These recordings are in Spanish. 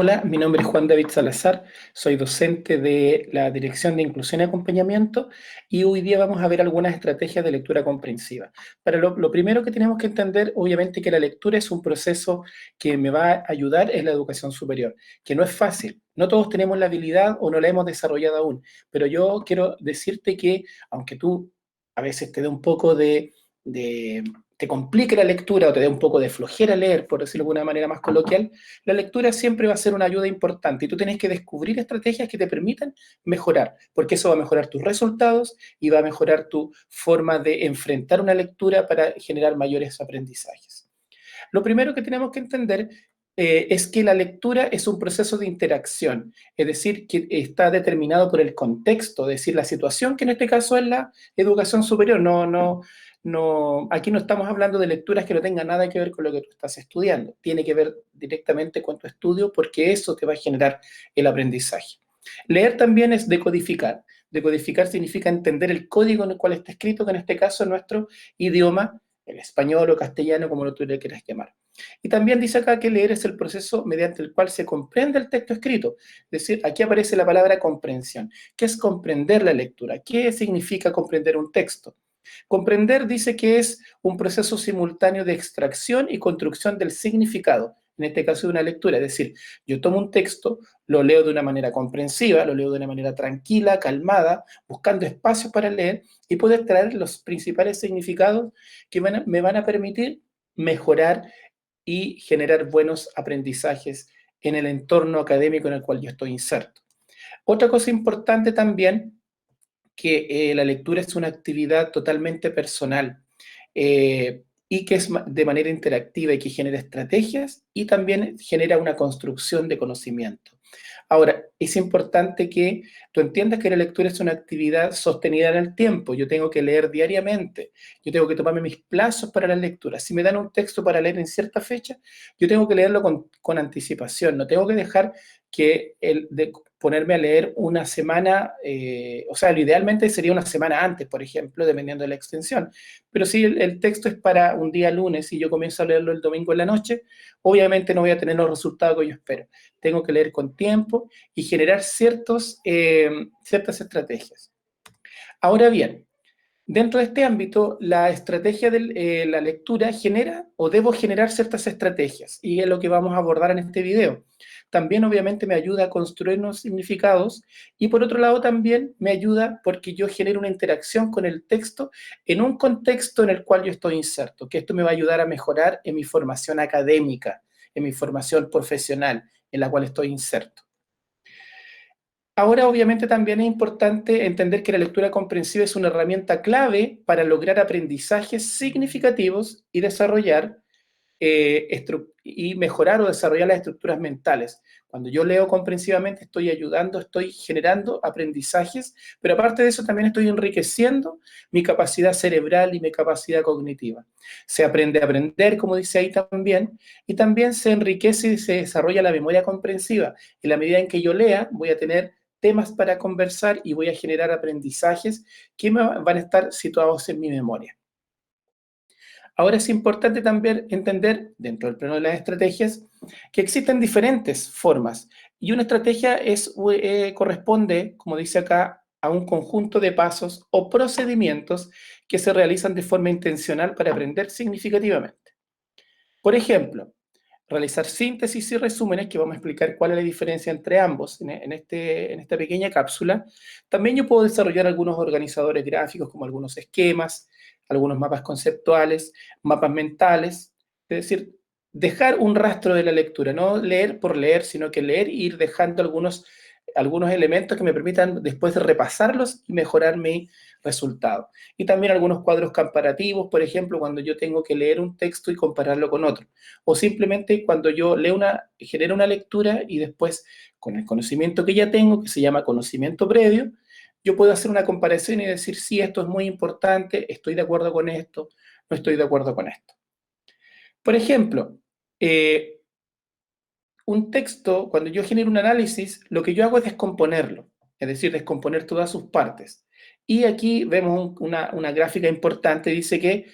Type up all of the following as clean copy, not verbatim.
Hola, mi nombre es Juan David Salazar, soy docente de la Dirección de Inclusión y Acompañamiento y hoy día vamos a ver algunas estrategias de lectura comprensiva. Para lo primero que tenemos que entender, obviamente, que la lectura es un proceso que me va a ayudar en la educación superior, que no es fácil. No todos tenemos la habilidad o no la hemos desarrollado aún, pero yo quiero decirte que aunque tú a veces te dé un poco de te complique la lectura o te dé un poco de flojera leer, por decirlo de alguna manera más coloquial, la lectura siempre va a ser una ayuda importante y tú tienes que descubrir estrategias que te permitan mejorar, porque eso va a mejorar tus resultados y va a mejorar tu forma de enfrentar una lectura para generar mayores aprendizajes. Lo primero que tenemos que entender es que la lectura es un proceso de interacción, es decir, que está determinado por el contexto, es decir, la situación que en este caso es la educación superior. No, aquí no estamos hablando de lecturas que no tengan nada que ver con lo que tú estás estudiando. Tiene que ver directamente con tu estudio porque eso te va a generar el aprendizaje. Leer también es decodificar. Decodificar significa entender el código en el cual está escrito, que en este caso es nuestro idioma, el español o castellano, como lo tú le quieras llamar. Y también dice acá que leer es el proceso mediante el cual se comprende el texto escrito. Es decir, aquí aparece la palabra comprensión. ¿Qué es comprender la lectura? ¿Qué significa comprender un texto? Comprender dice que es un proceso simultáneo de extracción y construcción del significado, en este caso de una lectura. Es decir, yo tomo un texto, lo leo de una manera comprensiva, lo leo de una manera tranquila, calmada, buscando espacios para leer y puedo extraer los principales significados que me van a permitir mejorar y generar buenos aprendizajes en el entorno académico en el cual yo estoy inserto. Otra cosa importante también, que la lectura es una actividad totalmente personal y que es de manera interactiva y que genera estrategias y también genera una construcción de conocimiento. Ahora, es importante que tú entiendas que la lectura es una actividad sostenida en el tiempo. Yo tengo que leer diariamente, yo tengo que tomarme mis plazos para la lectura. Si me dan un texto para leer en cierta fecha, yo tengo que leerlo con anticipación, no tengo que dejar que ponerme a leer una semana, o sea, lo idealmente sería una semana antes, por ejemplo, dependiendo de la extensión. Pero si el texto es para un día lunes y yo comienzo a leerlo el domingo en la noche, obviamente no voy a tener los resultados que yo espero. Tengo que leer con tiempo y generar ciertas estrategias. Ahora bien, dentro de este ámbito, la estrategia de la lectura genera o debo generar ciertas estrategias y es lo que vamos a abordar en este video. También obviamente me ayuda a construir unos significados y por otro lado también me ayuda porque yo genero una interacción con el texto en un contexto en el cual yo estoy inserto, que esto me va a ayudar a mejorar en mi formación académica, en mi formación profesional en la cual estoy inserto. Ahora, obviamente, también es importante entender que la lectura comprensiva es una herramienta clave para lograr aprendizajes significativos y desarrollar y mejorar o desarrollar las estructuras mentales. Cuando yo leo comprensivamente, estoy ayudando, estoy generando aprendizajes, pero aparte de eso también estoy enriqueciendo mi capacidad cerebral y mi capacidad cognitiva. Se aprende a aprender, como dice ahí también, y también se enriquece y se desarrolla la memoria comprensiva. En la medida en que yo lea, voy a tener temas para conversar y voy a generar aprendizajes que van a estar situados en mi memoria. Ahora es importante también entender, dentro del plano de las estrategias, que existen diferentes formas y una estrategia corresponde, como dice acá, a un conjunto de pasos o procedimientos que se realizan de forma intencional para aprender significativamente. Por ejemplo, realizar síntesis y resúmenes, que vamos a explicar cuál es la diferencia entre ambos en esta pequeña cápsula. También yo puedo desarrollar algunos organizadores gráficos como algunos esquemas, algunos mapas conceptuales, mapas mentales, es decir, dejar un rastro de la lectura, no leer por leer, sino que leer e ir dejando algunos elementos que me permitan después de repasarlos y mejorar mi resultado. Y también algunos cuadros comparativos, por ejemplo, cuando yo tengo que leer un texto y compararlo con otro. O simplemente cuando yo genero una lectura y después, con el conocimiento que ya tengo, que se llama conocimiento previo, yo puedo hacer una comparación y decir, sí, esto es muy importante, estoy de acuerdo con esto, no estoy de acuerdo con esto. Por ejemplo, un texto, cuando yo genero un análisis, lo que yo hago es descomponerlo, es decir, descomponer todas sus partes. Y aquí vemos una gráfica importante, dice que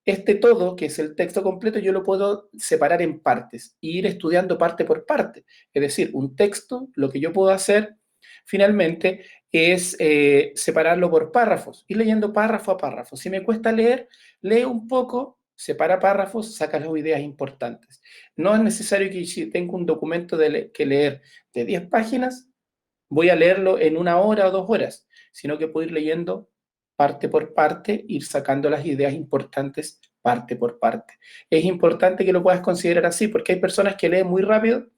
este todo, que es el texto completo, yo lo puedo separar en partes e ir estudiando parte por parte. Es decir, un texto, lo que yo puedo hacer finalmente es separarlo por párrafos, ir leyendo párrafo a párrafo. Si me cuesta leer, leo un poco, separa párrafos, saca las ideas importantes. No es necesario que si tengo un documento que leer de 10 páginas, voy a leerlo en 1 hora o 2 horas, sino que puedo ir leyendo parte por parte, ir sacando las ideas importantes parte por parte. Es importante que lo puedas considerar así, porque hay personas que leen muy rápido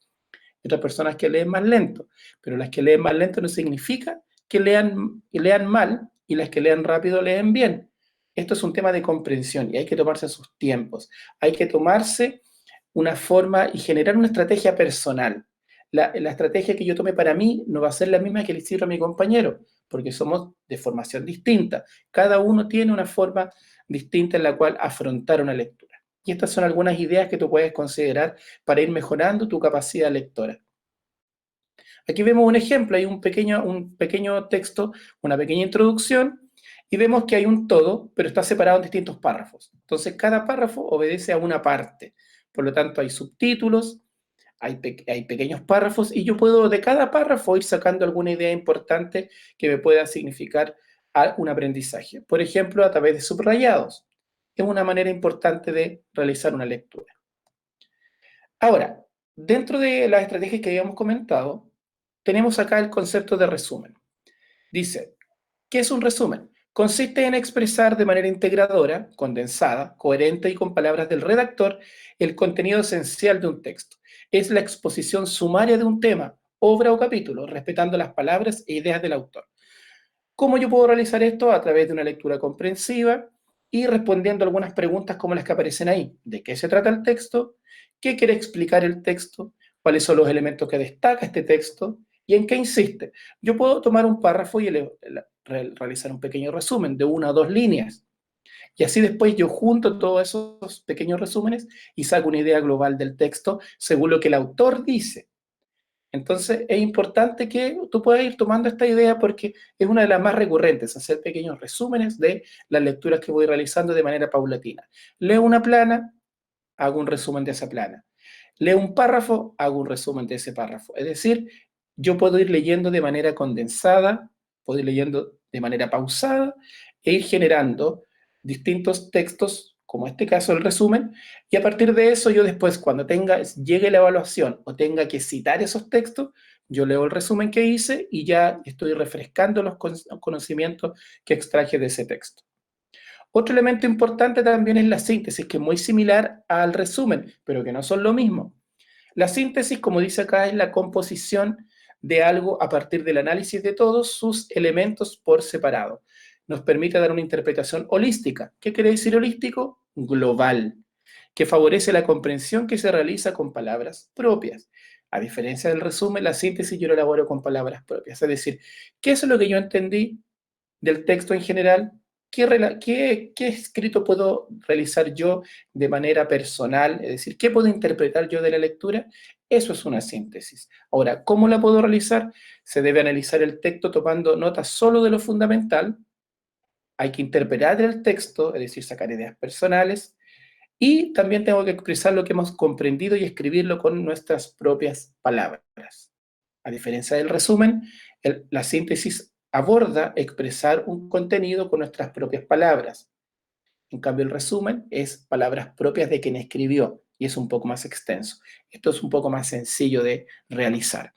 y otras personas que leen más lento, pero las que leen más lento no significa que lean mal y las que leen rápido leen bien. Esto es un tema de comprensión y hay que tomarse sus tiempos. Hay que tomarse una forma y generar una estrategia personal. La estrategia que yo tome para mí no va a ser la misma que le sirva a mi compañero, porque somos de formación distinta. Cada uno tiene una forma distinta en la cual afrontar una lectura. Y estas son algunas ideas que tú puedes considerar para ir mejorando tu capacidad lectora. Aquí vemos un ejemplo, hay un pequeño texto, una pequeña introducción, y vemos que hay un todo, pero está separado en distintos párrafos. Entonces, cada párrafo obedece a una parte. Por lo tanto, hay subtítulos, hay pequeños párrafos, y yo puedo de cada párrafo ir sacando alguna idea importante que me pueda significar un aprendizaje. Por ejemplo, a través de subrayados. Es una manera importante de realizar una lectura. Ahora, dentro de las estrategias que habíamos comentado, tenemos acá el concepto de resumen. Dice, ¿qué es un resumen? Consiste en expresar de manera integradora, condensada, coherente y con palabras del redactor el contenido esencial de un texto. Es la exposición sumaria de un tema, obra o capítulo, respetando las palabras e ideas del autor. ¿Cómo yo puedo realizar esto? A través de una lectura comprensiva y respondiendo algunas preguntas como las que aparecen ahí. ¿De qué se trata el texto? ¿Qué quiere explicar el texto? ¿Cuáles son los elementos que destaca este texto? ¿Y en qué insiste? Yo puedo tomar un párrafo y realizar un pequeño resumen de 1 o 2 líneas. Y así después yo junto todos esos pequeños resúmenes y saco una idea global del texto según lo que el autor dice. Entonces, es importante que tú puedas ir tomando esta idea porque es una de las más recurrentes, hacer pequeños resúmenes de las lecturas que voy realizando de manera paulatina. Leo una plana, hago un resumen de esa plana. Leo un párrafo, hago un resumen de ese párrafo. Es decir, yo puedo ir leyendo de manera condensada, puedo ir leyendo de manera pausada e ir generando distintos textos, como este caso el resumen, y a partir de eso yo después, cuando llegue la evaluación o tenga que citar esos textos, yo leo el resumen que hice y ya estoy refrescando los conocimientos que extraje de ese texto. Otro elemento importante también es la síntesis, que es muy similar al resumen, pero que no son lo mismo. La síntesis, como dice acá, es la composición de algo a partir del análisis de todos sus elementos por separado. Nos permite dar una interpretación holística. ¿Qué quiere decir holístico? Global, que favorece la comprensión que se realiza con palabras propias. A diferencia del resumen, la síntesis yo lo elaboro con palabras propias. Es decir, ¿qué es lo que yo entendí del texto en general? ¿Qué escrito puedo realizar yo de manera personal? Es decir, ¿qué puedo interpretar yo de la lectura? Eso es una síntesis. Ahora, ¿cómo la puedo realizar? Se debe analizar el texto tomando notas solo de lo fundamental. Hay que interpretar el texto, es decir, sacar ideas personales. Y también tengo que expresar lo que hemos comprendido y escribirlo con nuestras propias palabras. A diferencia del resumen, la síntesis aborda expresar un contenido con nuestras propias palabras. En cambio, el resumen es palabras propias de quien escribió y es un poco más extenso. Esto es un poco más sencillo de realizar.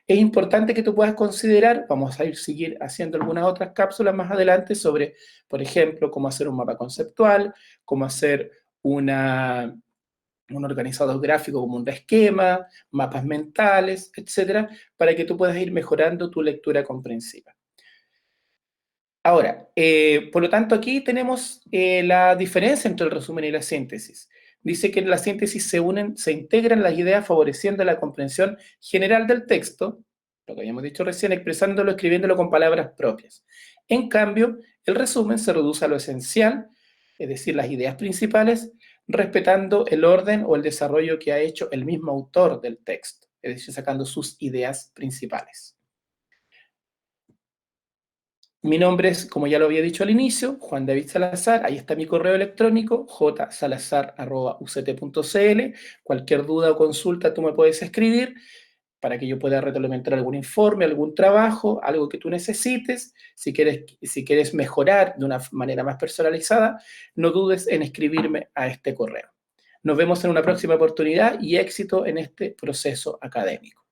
Es importante que tú puedas considerar, vamos a seguir haciendo algunas otras cápsulas más adelante sobre, por ejemplo, cómo hacer un mapa conceptual, cómo hacer un organizador gráfico como un esquema, mapas mentales, etcétera, para que tú puedas ir mejorando tu lectura comprensiva. Ahora, por lo tanto, aquí tenemos la diferencia entre el resumen y la síntesis. Dice que en la síntesis se integran las ideas favoreciendo la comprensión general del texto, lo que habíamos dicho recién, expresándolo, escribiéndolo con palabras propias. En cambio, el resumen se reduce a lo esencial, es decir, las ideas principales, respetando el orden o el desarrollo que ha hecho el mismo autor del texto, es decir, sacando sus ideas principales. Mi nombre es, como ya lo había dicho al inicio, Juan David Salazar. Ahí está mi correo electrónico, jsalazar@uct.cl. Cualquier duda o consulta tú me puedes escribir para que yo pueda retroalimentar algún informe, algún trabajo, algo que tú necesites. Si quieres mejorar de una manera más personalizada, no dudes en escribirme a este correo. Nos vemos en una próxima oportunidad y éxito en este proceso académico.